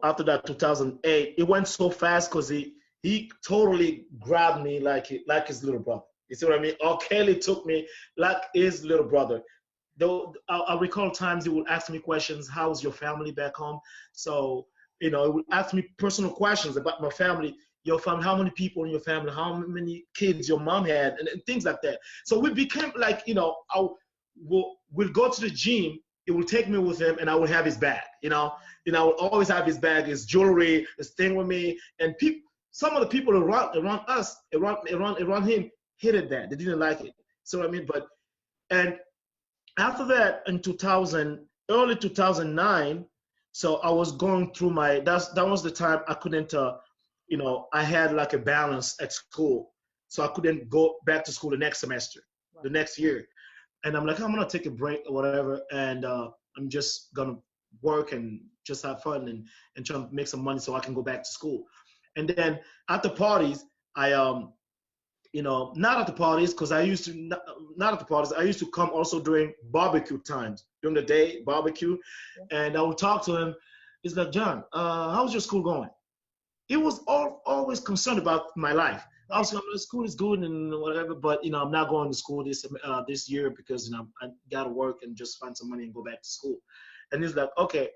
after that 2008, it went so fast because he totally grabbed me like his little brother. You see what I mean? Or Kelly took me like his little brother. Though I recall times he would ask me questions. How's your family back home? So he would ask me personal questions about my family. Your family, how many people in your family, how many kids your mom had, and things like that. So we became like, we'll go to the gym. It will take me with him, and I will have his bag. I will always have his bag, his jewelry, his thing with me. And people, some of the people around us, around him, hated that. They didn't like it. So I mean, and after that, in 2000, early 2009, so I was going through that was the time I couldn't, I had like a balance at school, so I couldn't go back to school the next semester, the next year. And I'm like, I'm gonna take a break or whatever, and I'm just gonna work and just have fun and try to make some money so I can go back to school. And then at the parties, I not at the parties because I used to not at the parties. I used to come also during barbecue times, during the day barbecue, and I would talk to him. He's like, John, how's your school going? He was always concerned about my life. I was like, school is good and whatever, but I'm not going to school this year because I gotta work and just find some money and go back to school. And he's like, okay,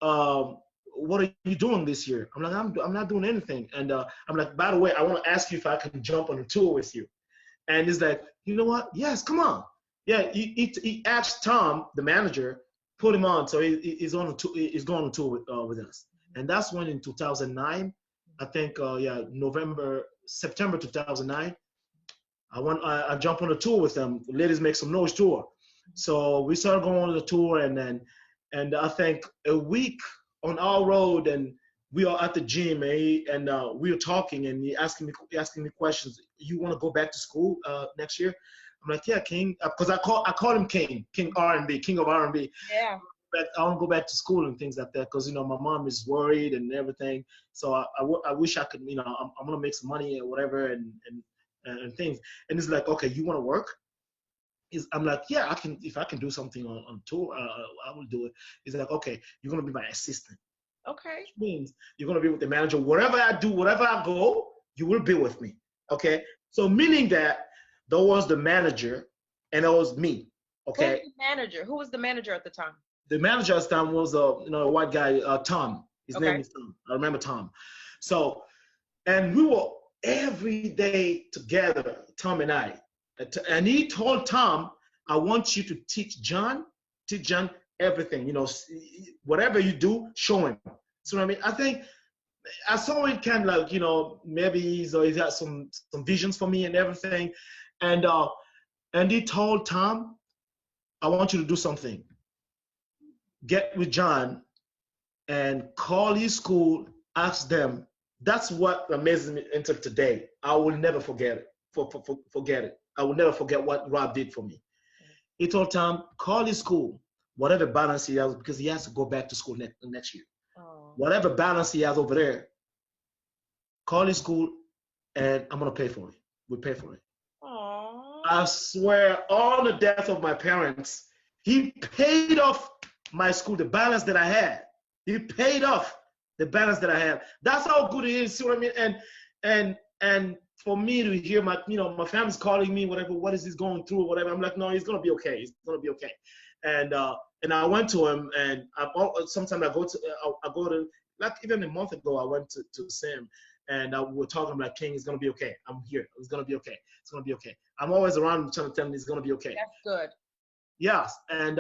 um, what are you doing this year? I'm like, I'm not doing anything. And I'm like, by the way, I want to ask you if I can jump on a tour with you. And he's like, you know what? Yes, come on. Yeah, he asked Tom, the manager, put him on. So he's on a tour, he's going on a tour with us. And that's when in 2009, I think, September 2009, I jumped on a tour with them. Ladies Make Some Noise tour. So we started going on the tour, and I think a week on our road, and we are at the gym, and we were talking, and he asking me questions. You want to go back to school next year? I'm like, yeah, King, because I call him King R&B, King of R&B. Yeah. But I want to go back to school and things like that because my mom is worried and everything. So I wish I could, I'm gonna make some money or whatever and things. And it's like, okay, you want to work? I'm like, yeah, I can. If I can do something on tour, I will do it. He's like, okay, you're gonna be my assistant. Okay. Which means you're gonna be with the manager. Wherever I do, wherever I go, you will be with me. Okay. So meaning that there was the manager and there was me. Okay. Who's the manager? Who was the manager at the time? The manager at the time was a white guy, Tom. His name is Tom. I remember Tom. So, and we were every day together, Tom and I. And he told Tom, I want you to teach John everything. Whatever you do, show him. So I mean, I think I saw it kind of like, maybe he's got some visions for me and everything. And he told Tom, I want you to do something. Get with John and call his school, ask them. That's what amazes me until today. I will never forget it. Forget it. I will never forget what Rob did for me. He told Tom, call his school, whatever balance he has, because he has to go back to school next year. Oh. Whatever balance he has over there, call his school, and I'm gonna pay for it. We pay for it. Aww. I swear, on the death of my parents, he paid off my school, the balance that I had. He paid off the balance that I had. That's how good he is. See what I mean? And for me to hear my family's calling me, whatever, what is he going through, or whatever. I'm like, no, he's gonna be okay. He's gonna be okay. And I went to him, and sometimes I go to like even a month ago, I went to Sam, and we were talking like, King, it's gonna be okay. I'm here. It's gonna be okay. It's gonna be okay. I'm always around trying to tell him it's gonna be okay. That's good. Yes, and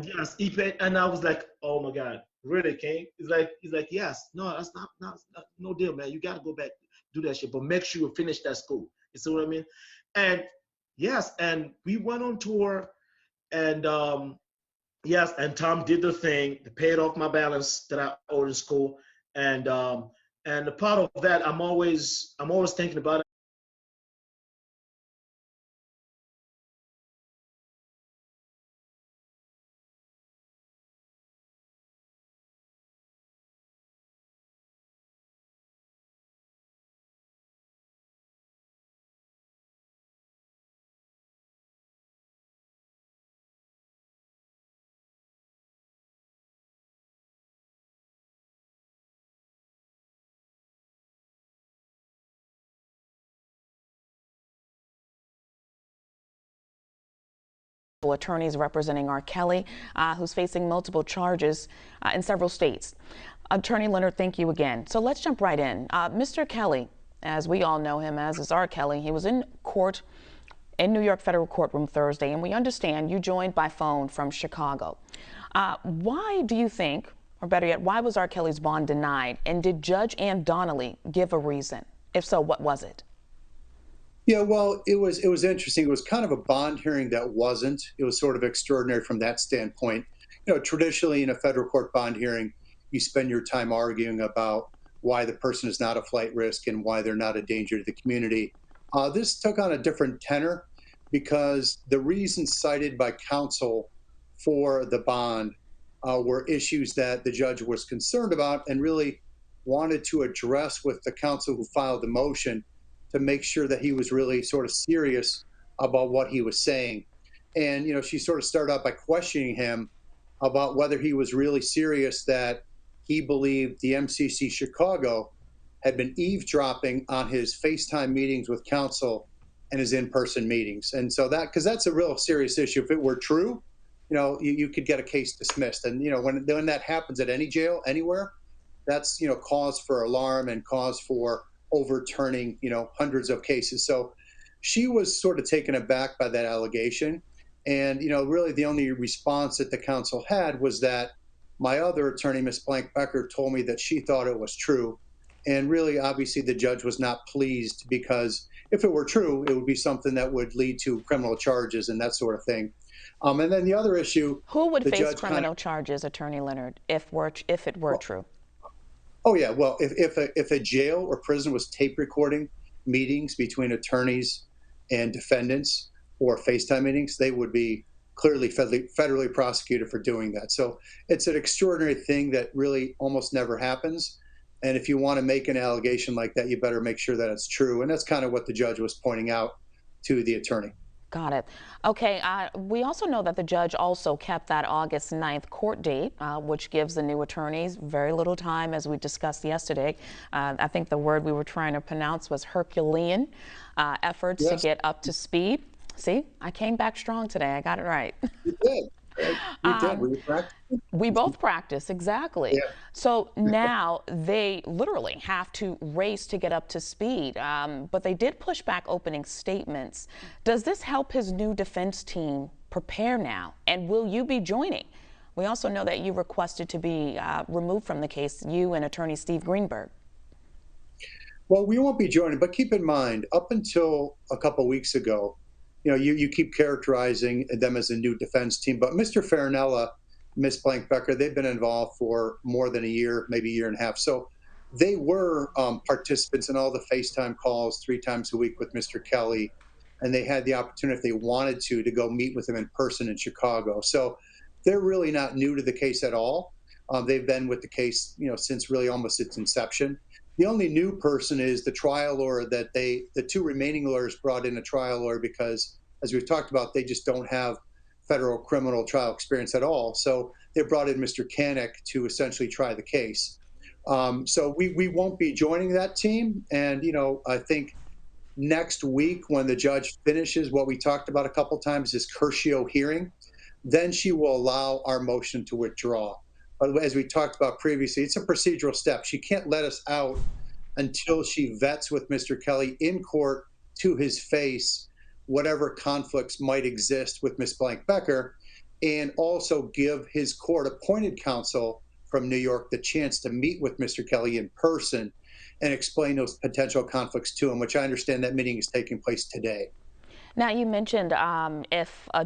yes, he paid, and I was like, oh my God, really, King? He's like, yes, no, that's not no deal, man. You gotta go back, do that shit, but make sure you finish that school. You see what I mean? And yes, and we went on tour, and yes, and Tom did the thing, paid off my balance that I owed in school, and a part of that, I'm always thinking about it. attorneys representing R. Kelly, who's facing multiple charges in several states. Attorney Leonard, thank you again. So let's jump right in. Mr. Kelly, as we all know him as is R. Kelly, he was in court in New York federal courtroom Thursday, and we understand you joined by phone from Chicago. Why do you think, or better yet, why was R. Kelly's bond denied? And did Judge Ann Donnelly give a reason? If so, what was it? Yeah, well, it was interesting. It was kind of a bond hearing that wasn't. It was sort of extraordinary from that standpoint. Traditionally in a federal court bond hearing, you spend your time arguing about why the person is not a flight risk and why they're not a danger to the community. This took on a different tenor because the reasons cited by counsel for the bond were issues that the judge was concerned about and really wanted to address with the counsel who filed the motion to make sure that he was really sort of serious about what he was saying. And, she sort of started out by questioning him about whether he was really serious that he believed the MCC Chicago had been eavesdropping on his FaceTime meetings with counsel and his in-person meetings. And so because that's a real serious issue. If it were true, you could get a case dismissed. And, when that happens at any jail, anywhere, that's, cause for alarm and cause for overturning, hundreds of cases. So she was sort of taken aback by that allegation. And, really the only response that the counsel had was that my other attorney, Ms. Blank-Becker, told me that she thought it was true. And really, obviously, the judge was not pleased because if it were true, it would be something that would lead to criminal charges and that sort of thing. And then the other issue— Who would face criminal charges, Attorney Leonard, if it were true? Oh, yeah. Well, if a jail or prison was tape recording meetings between attorneys and defendants or FaceTime meetings, they would be clearly federally prosecuted for doing that. So it's an extraordinary thing that really almost never happens. And if you want to make an allegation like that, you better make sure that it's true. And that's kind of what the judge was pointing out to the attorney. Got it. Okay. We also know that the judge also kept that August 9th court date, which gives the new attorneys very little time, as we discussed yesterday. I think the word we were trying to pronounce was Herculean efforts to get up to speed. See, I came back strong today. I got it right. You did. You did. Were you practicing? We both practice, exactly. Yeah. So now they literally have to race to get up to speed, but they did push back opening statements. Does this help his new defense team prepare now? And will you be joining? We also know that you requested to be removed from the case, you and attorney Steve Greenberg. Well, we won't be joining, but keep in mind, up until a couple weeks ago, you keep characterizing them as a new defense team, but Mr. Farinella, Ms. Blank-Becker, they've been involved for more than a year, maybe a year and a half. So they were participants in all the FaceTime calls 3 times a week with Mr. Kelly, and they had the opportunity, if they wanted to go meet with him in person in Chicago. So they're really not new to the case at all. They've been with the case, since really almost its inception. The only new person is the trial lawyer that the 2 remaining lawyers brought in a trial lawyer because, as we've talked about, they just don't have federal criminal trial experience at all. So they brought in Mr. Kanek to essentially try the case. So we won't be joining that team. And, I think next week when the judge finishes what we talked about a couple times, this Curcio hearing, then she will allow our motion to withdraw. But as we talked about previously, it's a procedural step. She can't let us out until she vets with Mr. Kelly in court to his face whatever conflicts might exist with Ms. Blank-Becker, and also give his court-appointed counsel from New York the chance to meet with Mr. Kelly in person and explain those potential conflicts to him, which I understand that meeting is taking place today. Now, you mentioned if a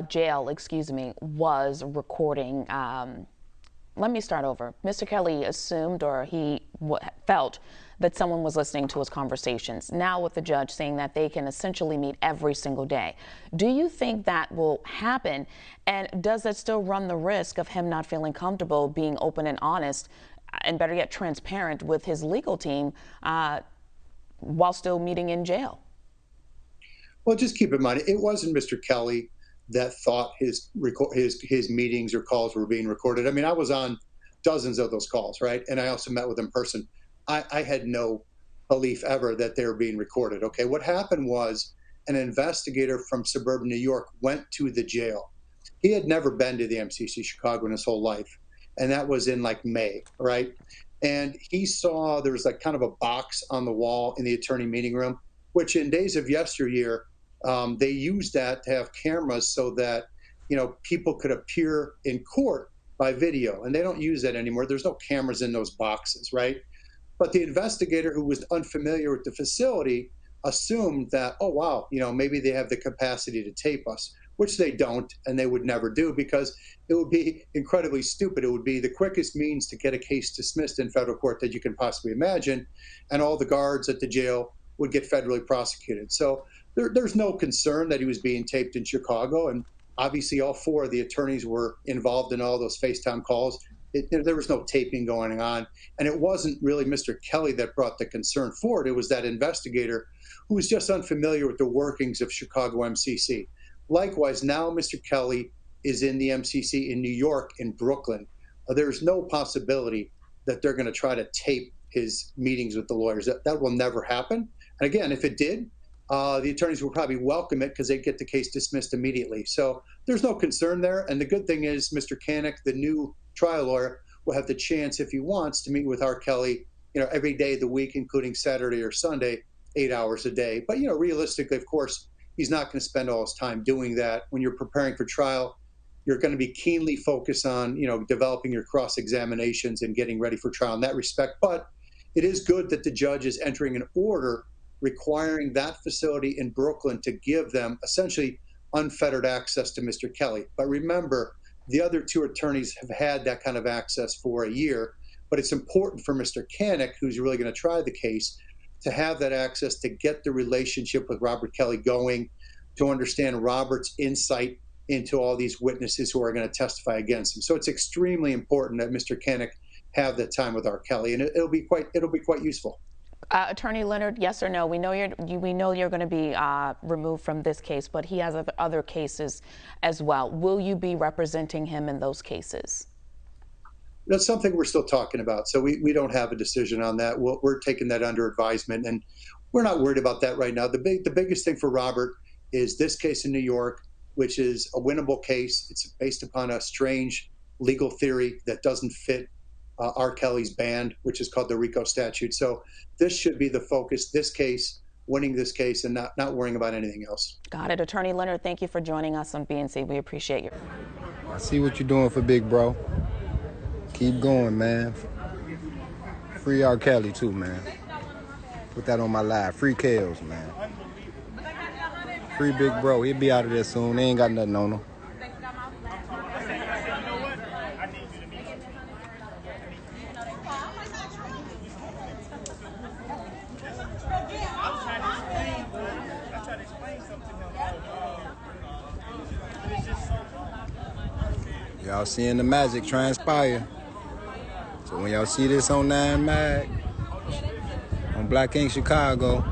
jail, was recording. Let me start over. Mr. Kelly assumed, or he felt, that someone was listening to his conversations. Now with the judge saying that they can essentially meet every single day. Do you think that will happen? And does that still run the risk of him not feeling comfortable being open and honest, and better yet, transparent with his legal team while still meeting in jail? Well, just keep in mind, it wasn't Mr. Kelly that thought his meetings or calls were being recorded. I mean, I was on dozens of those calls, right? And I also met with him in person. I had no belief ever that they were being recorded. Okay, what happened was an investigator from suburban New York went to the jail. He had never been to the MCC Chicago in his whole life. And that was in like May, right? And he saw there was like kind of a box on the wall in the attorney meeting room, which in days of yesteryear, they used that to have cameras so that, you know, people could appear in court by video. And they don't use that anymore. There's no cameras in those boxes, right? But the investigator who was unfamiliar with the facility assumed that, oh, wow, you know, maybe they have the capacity to tape us, which they don't, and they would never do because it would be incredibly stupid. It would be the quickest means to get a case dismissed in federal court that you can possibly imagine, and all the guards at the jail would get federally prosecuted. So there's no concern that he was being taped in Chicago, and obviously all four of the attorneys were involved in all those FaceTime calls. There was no taping going on, and it wasn't really Mr. Kelly that brought the concern forward. It was that investigator who was just unfamiliar with the workings of Chicago MCC. Likewise, now Mr. Kelly is in the MCC in New York, in Brooklyn. There's no possibility that they're going to try to tape his meetings with the lawyers. That will never happen. And again, if it did, the attorneys will probably welcome it because they'd get the case dismissed immediately. So there's no concern there. And the good thing is Mr. Kanek, the new trial lawyer, will have the chance, if he wants, to meet with R. Kelly, you know, every day of the week, including Saturday or Sunday, 8 hours a day. But, you know, realistically, of course, he's not going to spend all his time doing that. When you're preparing for trial, you're going to be keenly focused on, you know, developing your cross-examinations and getting ready for trial in that respect. But it is good that the judge is entering an order requiring that facility in Brooklyn to give them essentially unfettered access to Mr. Kelly. But remember, the other two attorneys have had that kind of access for a year. But it's important for Mr. Kanek, who's really going to try the case, to have that access to get the relationship with Robert Kelly going, to understand Robert's insight into all these witnesses who are going to testify against him. So it's extremely important that Mr. Kanek have that time with R. Kelly, and it'll be quite useful. Attorney Leonard, yes or no? We know you're going to be removed from this case, but he has other cases as well. Will you be representing him in those cases? That's something we're still talking about. So we don't have a decision on that. We're taking that under advisement, and we're not worried about that right now. The biggest thing for Robert is this case in New York, which is a winnable case. It's based upon a strange legal theory that doesn't fit R. Kelly's band, which is called the RICO statute. So this should be the focus, this case, winning this case, and not worrying about anything else. Got it. Attorney Leonard, thank you for joining us on BNC. We appreciate you. I see what you're doing for Big Bro. Keep going, man. Free R. Kelly, too, man. Put that on my live. Free Kales, man. Free Big Bro. He'll be out of there soon. They ain't got nothing on him. Y'all seeing the magic transpire. So when y'all see this on 9 Mag, on Black Ink Chicago,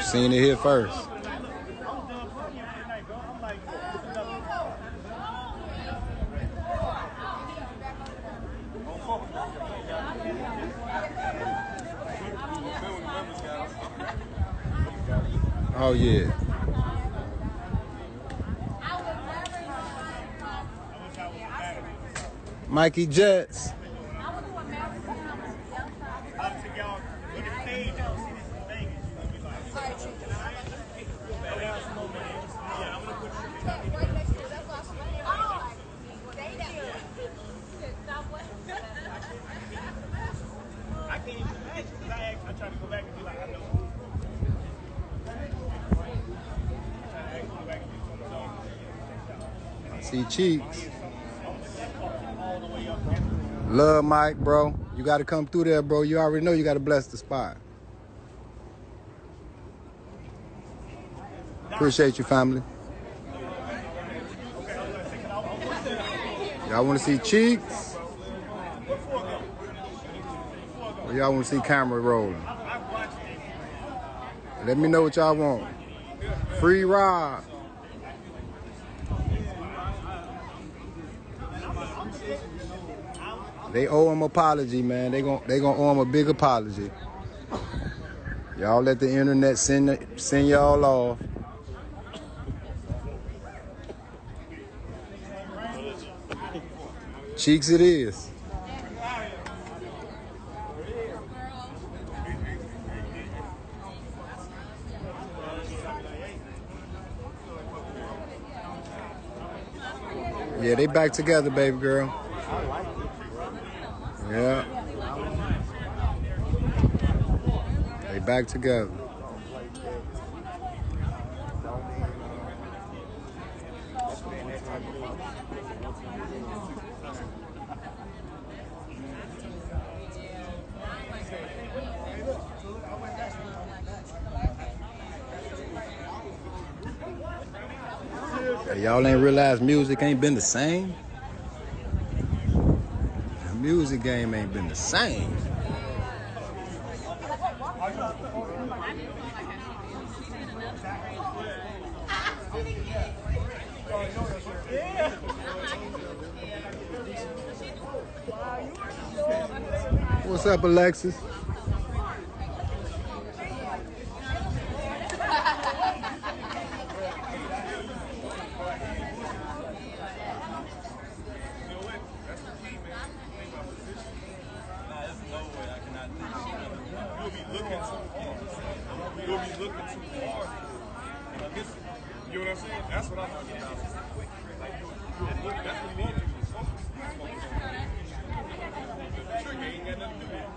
seen it here first. Oh yeah. Mikey Jets. See cheeks. Love Mike, bro. You got to come through there, bro. You already know you got to bless the spot. Appreciate you, family. Y'all want to see cheeks? Or y'all want to see camera rolling? Let me know what y'all want. Free Rob. They owe him an apology, man. They gonna owe him a big apology. Y'all let the internet send y'all off. Cheeks it is. Yeah, they back together, baby girl. Yeah. They back together. Hey, y'all ain't realized music ain't been the same? The music game ain't been the same. What's up, Alexis? You'll be looking too hard. You know what I'm saying? That's what I'm talking about. Like, that's what you need to do. Sure, you ain't got nothing to do with it.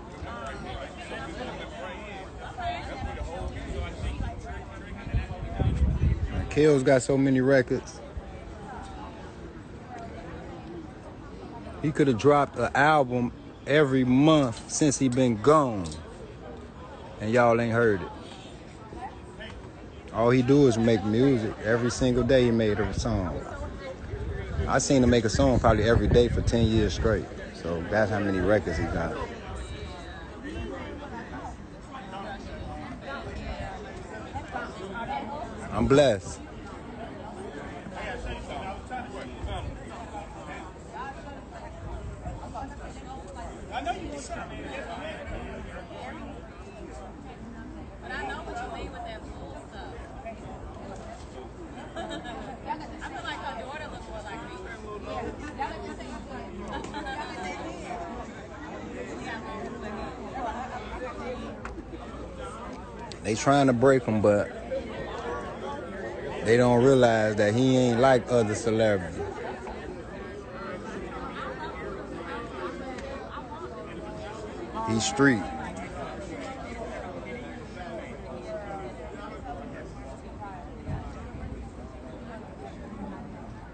That's where the whole thing, I think. Kale's got so many records. He could have dropped an album every month since he been gone. And y'all ain't heard it. All he do is make music. Every single day he made a song. I seen him make a song probably every day for 10 years straight. So that's how many records he got. I'm blessed. I know you was But I know what you mean with that full stuff. I feel like her daughter looks more like me. They trying to break him, but they don't realize that he ain't like other celebrities. He's street.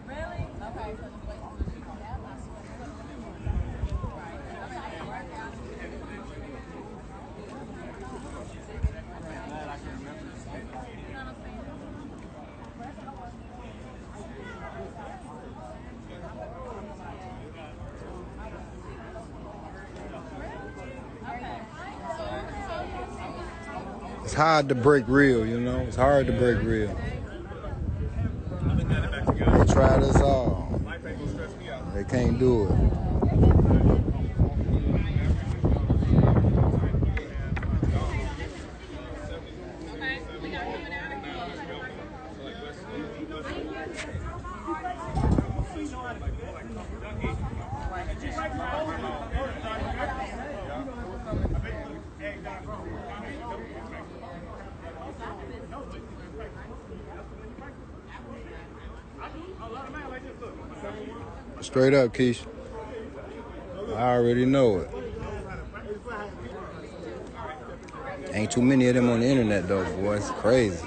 Really? Okay. It's hard to break real, you know? It's hard to break real. They tried us all. They can't do it. Straight up, Keisha. I already know it. Ain't too many of them on the internet though, boy. It's crazy.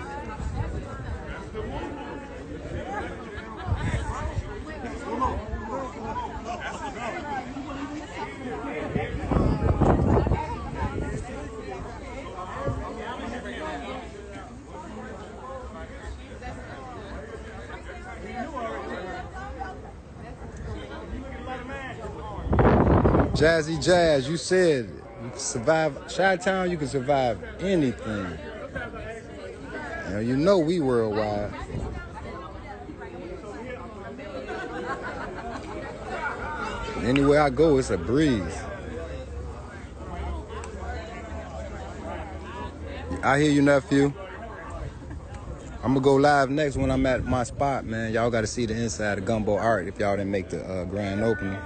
Jazzy Jazz, you said you can survive Chi-Town, you can survive anything. You know we worldwide. Anywhere I go, it's a breeze. I hear you, nephew. I'm gonna go live next when I'm at my spot, man. Y'all gotta see the inside of Gumbo Art if y'all didn't make the grand opening.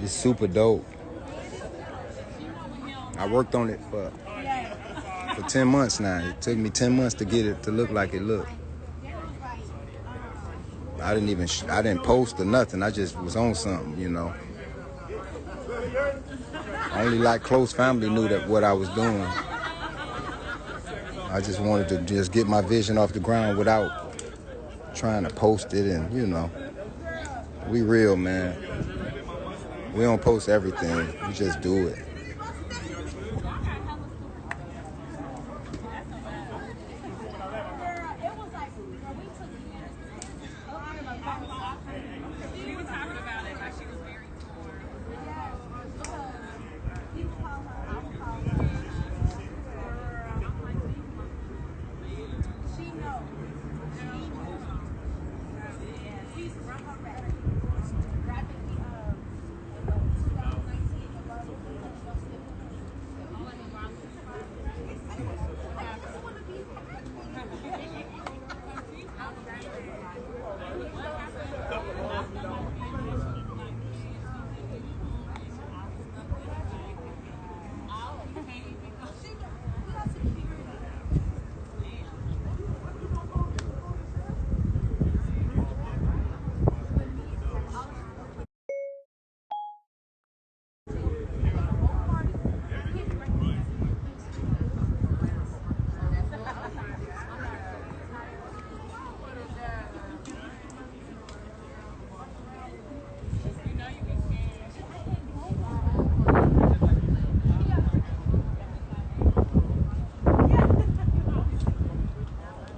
It's super dope. I worked on it for 10 months now. It took me 10 months to get it to look like it looked. I didn't post or nothing. I just was on something, you know. Only like close family knew that what I was doing. I just wanted to just get my vision off the ground without trying to post it, and you know, we real, man. We don't post everything. We just do it.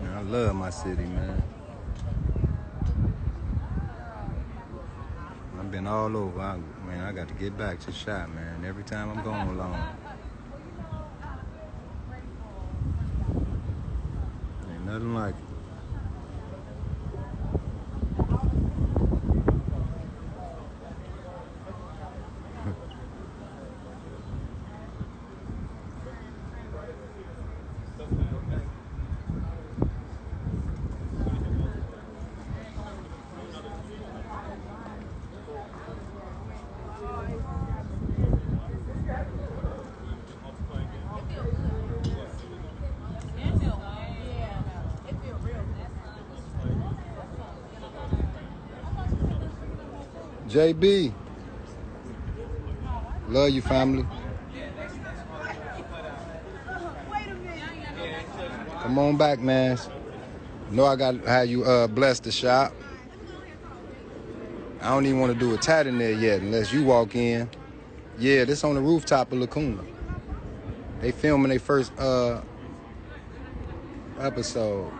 Man, I love my city, man. I've been all over. I got to get back to the shop, man. Every time I'm going along. Ain't nothing like it. JB, love you, family. Come on back, man. Know I got to have you bless the shop. I don't even want to do a tat in there yet unless you walk in. Yeah, this on the rooftop of Lacuna. They filming their first episode.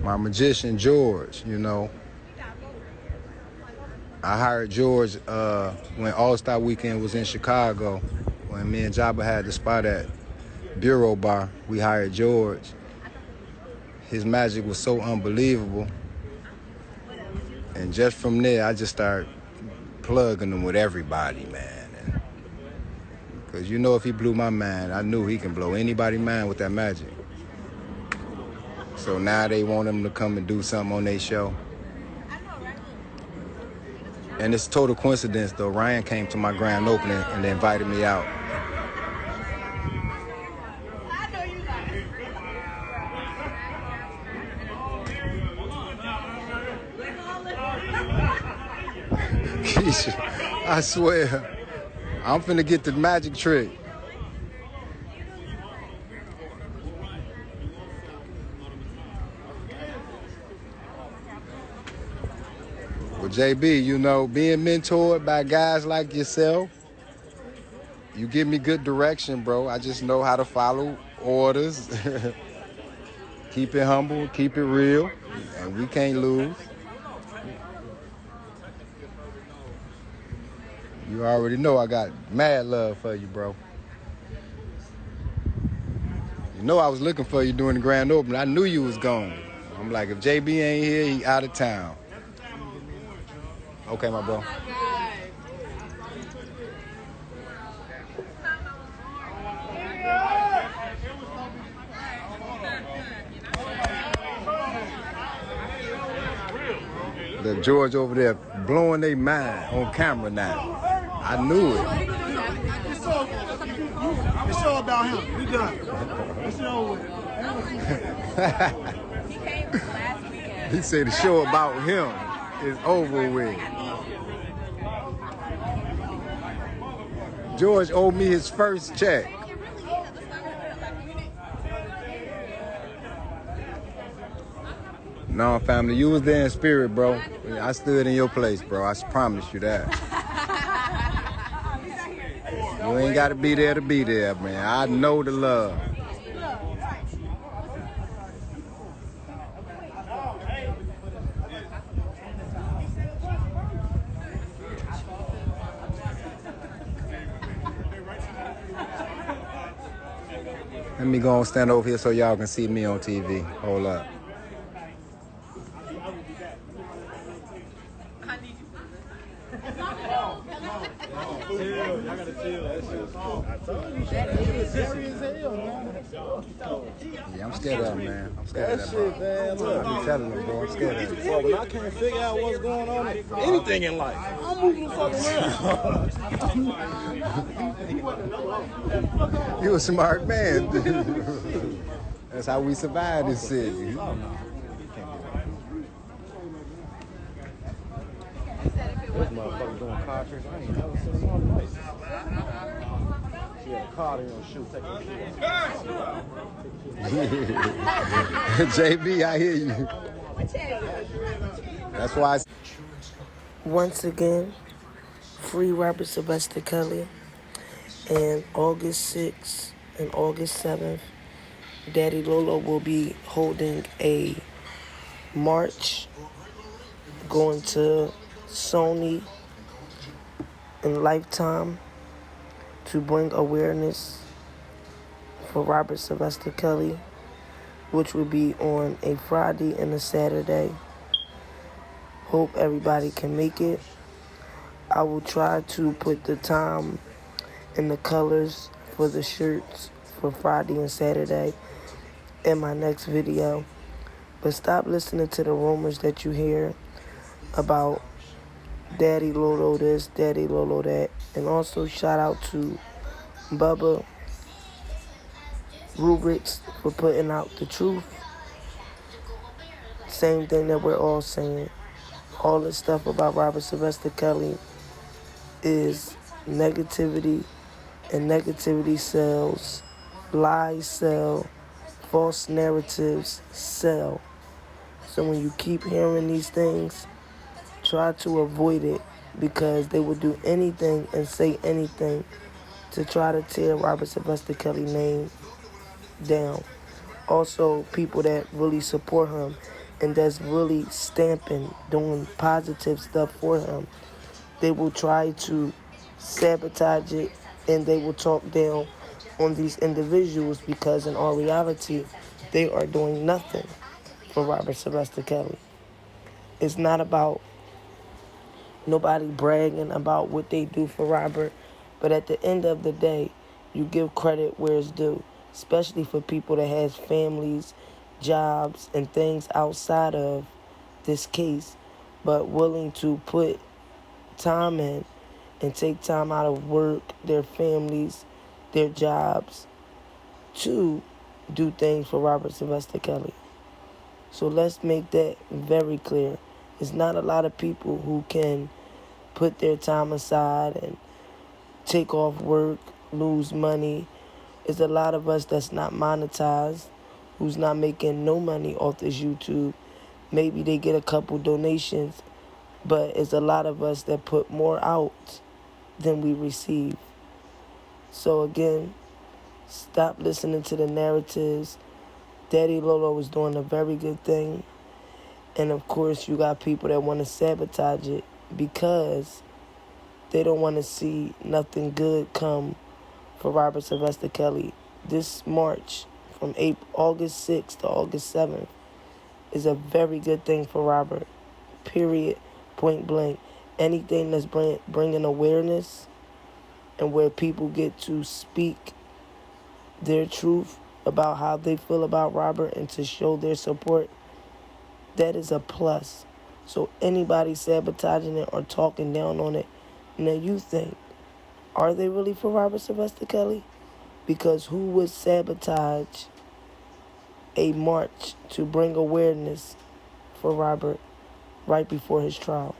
My magician, George, you know. I hired George when All-Star Weekend was in Chicago. When me and Jabba had the spot at Bureau Bar, we hired George. His magic was so unbelievable. And just from there, I just started plugging him with everybody, man. Because you know if he blew my mind, I knew he can blow anybody's mind with that magic. So now they want him to come and do something on their show. And it's total coincidence, though. Ryan came to my grand opening and they invited me out. Keisha, I swear, I'm finna get the magic trick. Well, JB, you know, being mentored by guys like yourself, you give me good direction, bro. I just know how to follow orders. Keep it humble, keep it real, and we can't lose. You already know I got mad love for you, bro. You know I was looking for you during the grand opening. I knew you was gone. I'm like, if JB ain't here, he out of town. Okay, my bro. Look, George over there blowing their mind on camera now. I knew it. It's all about him. We done. It's over with. He came last weekend. He said the show about him is over with. George owed me his first check. No, family, you was there in spirit, bro. I stood in your place, bro. I promise you that. You ain't got to be there, man. I know the love. Let me go and stand over here so y'all can see me on TV. Hold up. Yeah, I'm scared of him, man. I'm scared of that, man. I be telling him, bro. I'm scared of him. So when I can't figure out what's going on in anything in life, I'm moving the fuck around. You a smart man. That's how we survive this city. This motherfucker doing car tricks. I ain't never seen him on life. She had a car there on shoot. Take a JB, I hear you. That's why I... Once again, free rapper Sylvester Kelly. And August 6th and August 7th, Daddy Lolo will be holding a march going to Sony and Lifetime to bring awareness for Robert Sylvester Kelly, which will be on a Friday and a Saturday. Hope everybody can make it. I will try to put the time and the colors for the shirts for Friday and Saturday in my next video. But stop listening to the rumors that you hear about Daddy Lolo this, Daddy Lolo that. And also shout out to Bubba Rubrics for putting out the truth. Same thing that we're all saying. All this stuff about Robert Sylvester Kelly is negativity, and negativity sells, lies sell, false narratives sell. So when you keep hearing these things, try to avoid it, because they will do anything and say anything to try to tear Robert Sylvester Kelly's name down. Also, people that really support him and that's really stamping, doing positive stuff for him, they will try to sabotage it, and they will talk down on these individuals, because in all reality, they are doing nothing for Robert Sylvester Kelly. It's not about nobody bragging about what they do for Robert, but at the end of the day, you give credit where it's due, especially for people that has families, jobs, and things outside of this case, but willing to put time in and take time out of work, their families, their jobs, to do things for Robert Sylvester Kelly. So let's make that very clear. It's not a lot of people who can put their time aside and take off work, lose money. It's a lot of us that's not monetized, who's not making no money off this YouTube. Maybe they get a couple donations, but it's a lot of us that put more out than we receive. So again, stop listening to the narratives Daddy Lolo is doing a very good thing. And of course, you got people that want to sabotage it because they don't want to see nothing good come for Robert Sylvester Kelly. This March, from August 6th to August 7th, is a very good thing for Robert. Period. Point blank. Anything that's bringing awareness and where people get to speak their truth about how they feel about Robert and to show their support, that is a plus. So anybody sabotaging it or talking down on it, now you think, are they really for Robert Sylvester Kelly? Because who would sabotage a march to bring awareness for Robert right before his trial?